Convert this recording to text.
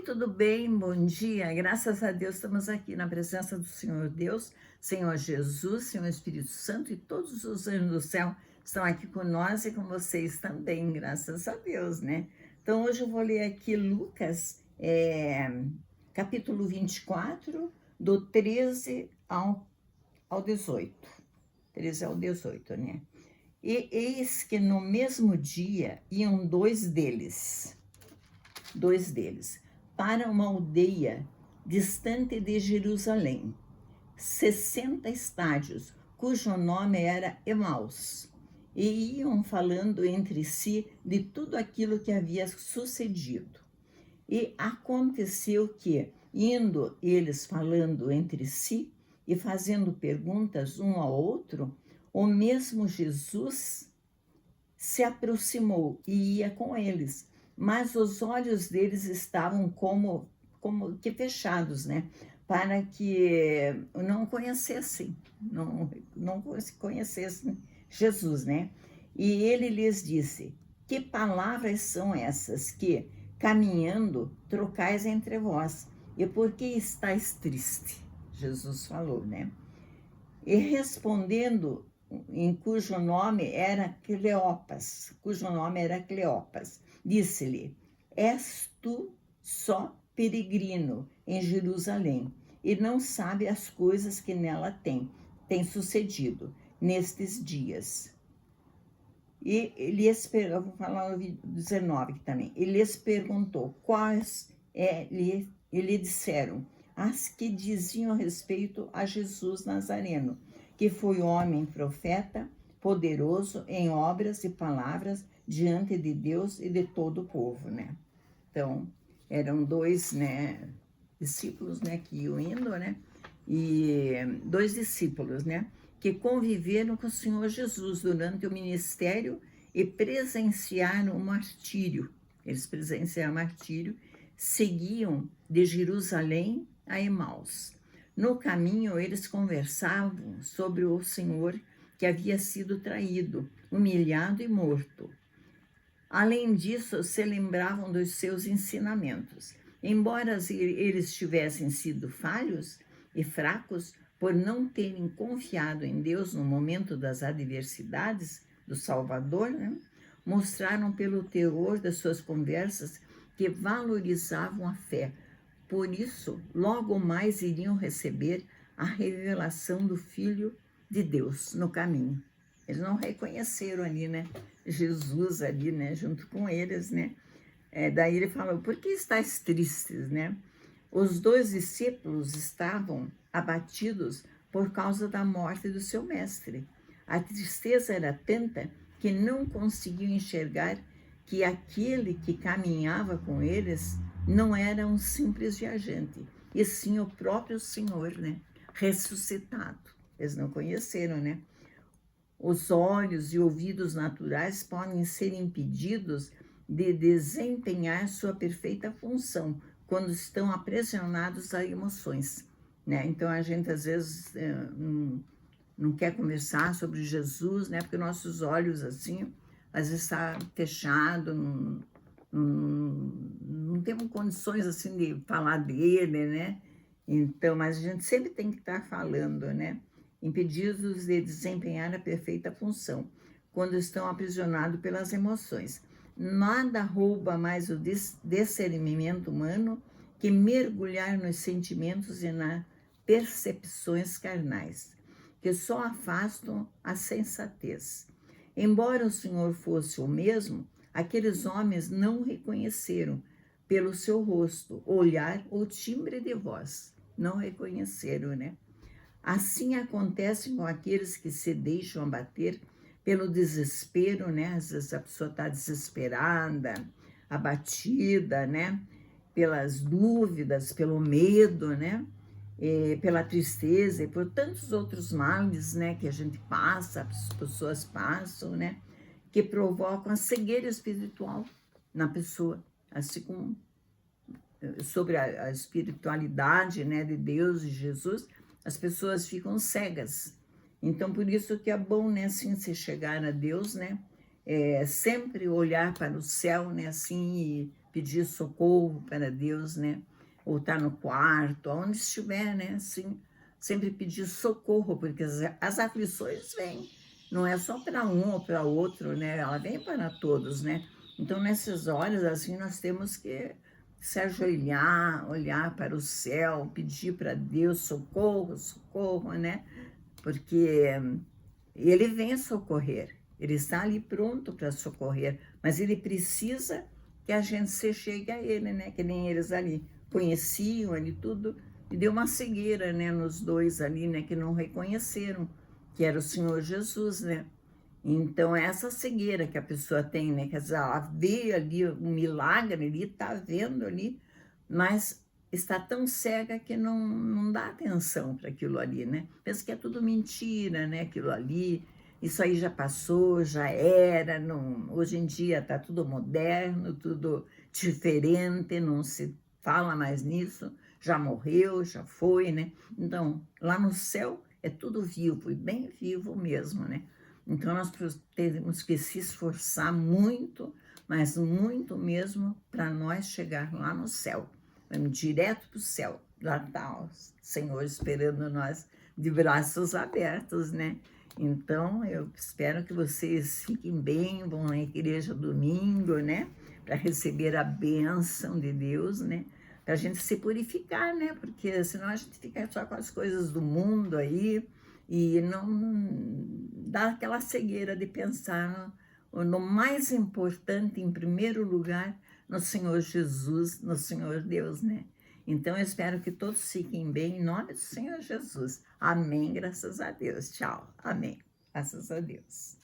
Oi, tudo bem? Bom dia. Graças a Deus estamos aqui na presença do Senhor Deus, Senhor Jesus, Senhor Espírito Santo e todos os anjos do céu estão aqui com nós e com vocês também, graças a Deus, né? Então hoje eu vou ler aqui Lucas, capítulo 24, do 13 ao 18. 13 ao 18, né? E eis que no mesmo dia iam dois deles, para uma aldeia distante de Jerusalém, 60 estádios, cujo nome era Emaús, e iam falando entre si de tudo aquilo que havia sucedido. E aconteceu que, indo eles falando entre si e fazendo perguntas um ao outro, o mesmo Jesus se aproximou e ia com eles, mas os olhos deles estavam como que fechados, né? Para que não conhecessem, não conhecessem Jesus, né? E ele lhes disse: que palavras são essas que, caminhando, trocais entre vós? E por que estáis triste? Jesus falou, né? E respondendo, cujo nome era Cleopas, disse-lhe: és tu só peregrino em Jerusalém e não sabe as coisas que nela tem sucedido nestes dias. E eu vou falar no 19 também. Ele lhes perguntou e lhe disseram as que diziam respeito a Jesus Nazareno, que foi homem profeta, poderoso em obras e palavras diante de Deus e de todo o povo, né? Então, eram dois, né, discípulos, né, que iam indo, né? E dois discípulos, né, que conviveram com o Senhor Jesus durante o ministério e presenciaram o martírio. Eles presenciaram o martírio, seguiam de Jerusalém a Emaús. No caminho, eles conversavam sobre o Senhor que havia sido traído, humilhado e morto. Além disso, se lembravam dos seus ensinamentos. Embora eles tivessem sido falhos e fracos por não terem confiado em Deus no momento das adversidades do Salvador, né? Mostraram pelo teor das suas conversas que valorizavam a fé. Por isso, logo mais iriam receber a revelação do Filho de Deus no caminho. Eles não reconheceram ali, né? Jesus ali, né? Junto com eles, né? Daí ele falou: por que estáis tristes, né? Os dois discípulos estavam abatidos por causa da morte do seu mestre. A tristeza era tanta que não conseguiam enxergar que aquele que caminhava com eles não era um simples viajante, e sim o próprio Senhor, né? Ressuscitado. Eles não conheceram, né? Os olhos e ouvidos naturais podem ser impedidos de desempenhar sua perfeita função quando estão aprisionados a emoções, né? Então a gente às vezes não quer conversar sobre Jesus, né? Porque nossos olhos assim às vezes está fechado, não temos condições assim de falar dele, né? Então, mas a gente sempre tem que estar falando, né? Impedidos de desempenhar a perfeita função, quando estão aprisionados pelas emoções. Nada rouba mais o discernimento humano que mergulhar nos sentimentos e nas percepções carnais, que só afastam a sensatez. Embora o Senhor fosse o mesmo, aqueles homens não o reconheceram pelo seu rosto, olhar ou timbre de voz. Não reconheceram, né? Assim acontece com aqueles que se deixam abater pelo desespero, né? Às vezes a pessoa está desesperada, abatida, né? Pelas dúvidas, pelo medo, né? Pela tristeza e por tantos outros males, né? Que a gente passa, as pessoas passam, né? Que provocam a cegueira espiritual na pessoa, assim como sobre a espiritualidade, né, de Deus e Jesus, as pessoas ficam cegas. Então, por isso que é bom, né, assim, se chegar a Deus, né, sempre olhar para o céu, né, assim, e pedir socorro para Deus, né? Ou estar no quarto, onde estiver, né? Assim, sempre pedir socorro, porque as aflições vêm. Não é só para um ou para outro, né? Ela vem para todos, né? Então, nessas horas, assim, nós temos que se ajoelhar, olhar para o céu, pedir para Deus socorro, socorro, né? Porque ele vem socorrer, ele está ali pronto para socorrer, mas ele precisa que a gente se chegue a ele, né? Que nem eles ali conheciam ali tudo, e deu uma cegueira, né? Nos dois ali, né? Que não reconheceram que era o Senhor Jesus, né? Então, é essa cegueira que a pessoa tem, né? Quer dizer, ela vê ali um milagre ali, está vendo ali, mas está tão cega que não dá atenção para aquilo ali, né? Pensa que é tudo mentira, né? Aquilo ali, isso aí já passou, já era, não, hoje em dia está tudo moderno, tudo diferente, não se fala mais nisso, já morreu, já foi, né? Então, lá no céu é tudo vivo, e bem vivo mesmo, né? Então, nós temos que se esforçar muito, mas muito mesmo, para nós chegar lá no céu. Vamos direto para o céu. Lá está o Senhor esperando nós de braços abertos, né? Então, eu espero que vocês fiquem bem, vão na igreja domingo, né? Para receber a bênção de Deus, né? Para a gente se purificar, né? Porque senão a gente fica só com as coisas do mundo aí, e não dá aquela cegueira de pensar no mais importante, em primeiro lugar, no Senhor Jesus, no Senhor Deus, né? Então, eu espero que todos fiquem bem, em nome do Senhor Jesus. Amém, graças a Deus. Tchau. Amém. Graças a Deus.